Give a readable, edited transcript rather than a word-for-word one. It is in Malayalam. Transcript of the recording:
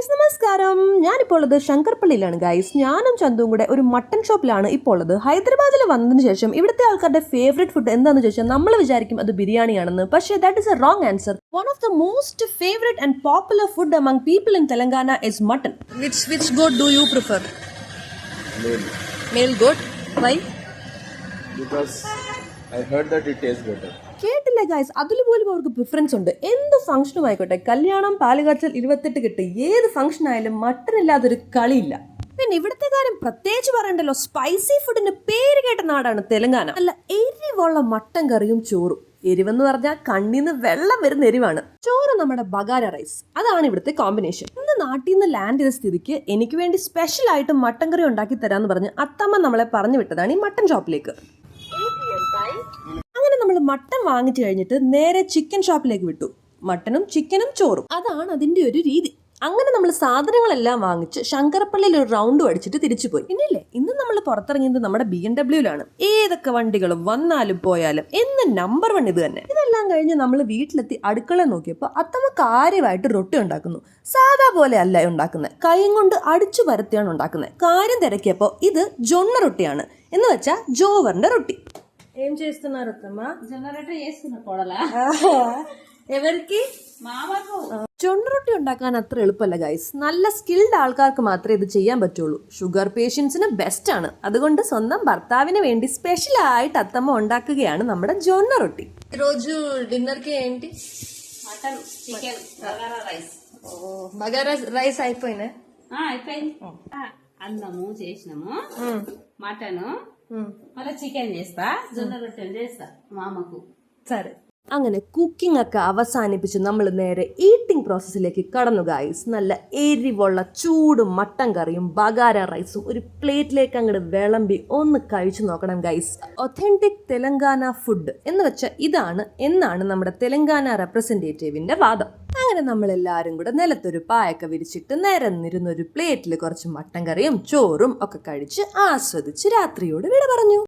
ഗൈസ് നമസ്കാരം. ഞാനിപ്പോൾ ഉള്ളത് ശങ്കർപ്പള്ളിയിലാണ് ഗൈസ്. ഞാനും ചന്തുവും കൂടെ ഒരു മട്ടൺ ഷോപ്പിലാണ് ഇപ്പോൾ ഉള്ളത്. ഹൈദരാബാദിൽ വന്നതിന് ശേഷം ഇവിടുത്തെ ആൾക്കാരുടെ ഫേവറേറ്റ് ഫുഡ് എന്താണെന്ന് ചോദിച്ചാൽ നമ്മൾ വിചാരിക്കും അത് ബിരിയാണിയാണെന്ന്. പക്ഷേ that is A wrong answer. One of the most favourite and popular food among people in Telangana is mutton. Which goat do you prefer? Male. Male goat. Why? Because I heard that it tastes better. കേട്ടില്ല ഗൈസ്, അതിൽ പോലും അവർക്ക് പ്രിഫറൻസ് ഉണ്ട്. എന്ത് ഫംഗ്ഷനും ആയിക്കോട്ടെ, കല്യാണം, പാലുകാച്ചൽ, 28 കെട്ട്, ഏത് ഫംഗ്ഷൻ ആയാലും മട്ടൺ ഇല്ലാതൊരു കളിയില്ല. പിന്നെ ഇവിടുത്തെ കാര്യം പ്രത്യേകിച്ച് പറയണ്ടല്ലോ, സ്പൈസി ഫുഡിന് പേര് കേട്ട നാടാണ് തെലങ്കാന. അല്ല, എരിവുള്ള മട്ടൻ കറിയും ചോറും. എരിവെന്ന് പറഞ്ഞാൽ കണ്ണിന്ന് വെള്ളം വരുന്ന എരിവാണ്. ചോറ് നമ്മുടെ ബഗാര റൈസ്, അതാണ് ഇവിടുത്തെ കോമ്പിനേഷൻ. ഇന്ന് നാട്ടിൽ നിന്ന് ലാൻഡ് ചെയ്ത സ്ഥിതിക്ക് എനിക്ക് വേണ്ടി സ്പെഷ്യൽ ആയിട്ട് മട്ടൻ കറി ഉണ്ടാക്കി തരാമെന്ന് പറഞ്ഞ് അത്തമ്മ നമ്മളെ പറഞ്ഞു വിട്ടതാണ് ഈ മട്ടൻ ഷോപ്പിലേക്ക്. അങ്ങനെ നമ്മൾ മട്ടൺ വാങ്ങിച്ചു കഴിഞ്ഞിട്ട് നേരെ ചിക്കൻ ഷോപ്പിലേക്ക് വിട്ടു. മട്ടനും ചിക്കനും ചോറും, അതാണ് അതിന്റെ ഒരു രീതി. അങ്ങനെ നമ്മൾ സാധനങ്ങളെല്ലാം വാങ്ങിച്ച് ശങ്കരപ്പള്ളിയിൽ ഒരു റൗണ്ട് അടിച്ചിട്ട് തിരിച്ചു പോയി. പിന്നില്ലേ, ഇന്ന് നമ്മൾ പുറത്തിറങ്ങിയത് നമ്മുടെ BMW-ലാണ്. ഏതൊക്കെ വണ്ടികളും വന്നാലും പോയാലും എന്ന് നമ്പർ 1 ഇത് തന്നെ. ഇതെല്ലാം കഴിഞ്ഞ് നമ്മൾ വീട്ടിലെത്തി അടുക്കള നോക്കിയപ്പോൾ അത്തമ്മ കാര്യമായിട്ട് റൊട്ടി ഉണ്ടാക്കുന്നു. സാധാ പോലെ അല്ല ഉണ്ടാക്കുന്നത്, കൈ കൊണ്ട് അടിച്ചു പരത്തിയാണ് ഉണ്ടാക്കുന്നത്. കാര്യം തിരക്കിയപ്പോൾ ഇത് ജൊണ്ണ റൊട്ടിയാണ്, എന്ന് വെച്ചാൽ ജോവറിന്റെ റൊട്ടി. ఏం చేస్తున్నారు అత్తమ్మ? జొన్న రొట్టె చేస్తున్నా కోడలా. ఎవరికి? మామకు. ജൊണ്ണ റൊട്ടി ഉണ്ടാക്കാൻ അത്ര എളുപ്പമല്ല ഗൈസ്. നല്ല സ്കിൽഡ് ആൾക്കാർക്ക് മാത്രമേ ഇത് ചെയ്യാൻ പറ്റുള്ളൂ. ഷുഗർ പേഷ്യൻസിന് ബെസ്റ്റ് ആണ്. അതുകൊണ്ട് സ്വന്തം ഭർത്താവിന് വേണ്ടി സ്പെഷ്യൽ ആയിട്ട് అత్తమ్మ ഉണ്ടാക്കുകയാണ് നമ്മുടെ ജൊണ്ണ റൊട്ടി. రోజు డిన్నర్ కి ఏంటి? Mutton chicken bagara rice. Bagara rice అయిపోయినా? అయిపోయింది. అన్నము చేసినాము, మటన్, మళ్ళీ చికెన్ చేస్తా, జొన్న రొట్టెలు చేస్తా మామకు. സരെ. അങ്ങനെ കുക്കിംഗ് ഒക്കെ അവസാനിപ്പിച്ച് നമ്മൾ നേരെ ഈറ്റിംഗ് പ്രോസസ്സിലേക്ക് കടന്നു ഗൈസ്. നല്ല എരിവുള്ള ചൂട് മട്ടൻ കറിയും ബഗാര റൈസും ഒരു പ്ലേറ്റിലേക്ക് അങ്ങോട്ട് വിളമ്പി ഒന്ന് കഴിച്ചു നോക്കണം ഗൈസ്. ഒത്തന്റിക് തെലങ്കാന ഫുഡ് എന്ന് വെച്ചാൽ ഇതാണ് എന്നാണ് നമ്മുടെ തെലങ്കാന റെപ്രസെന്റേറ്റീവിന്റെ വാദം. അങ്ങനെ നമ്മളെല്ലാവരും കൂടെ നിലത്തൊരു പായൊക്കെ വിരിച്ചിട്ട് നിരന്നിരുന്നൊരു പ്ലേറ്റിൽ കുറച്ച് മട്ടൻ കറിയും ചോറും ഒക്കെ കഴിച്ച് ആസ്വദിച്ച് രാത്രിയോട് വിട പറഞ്ഞു.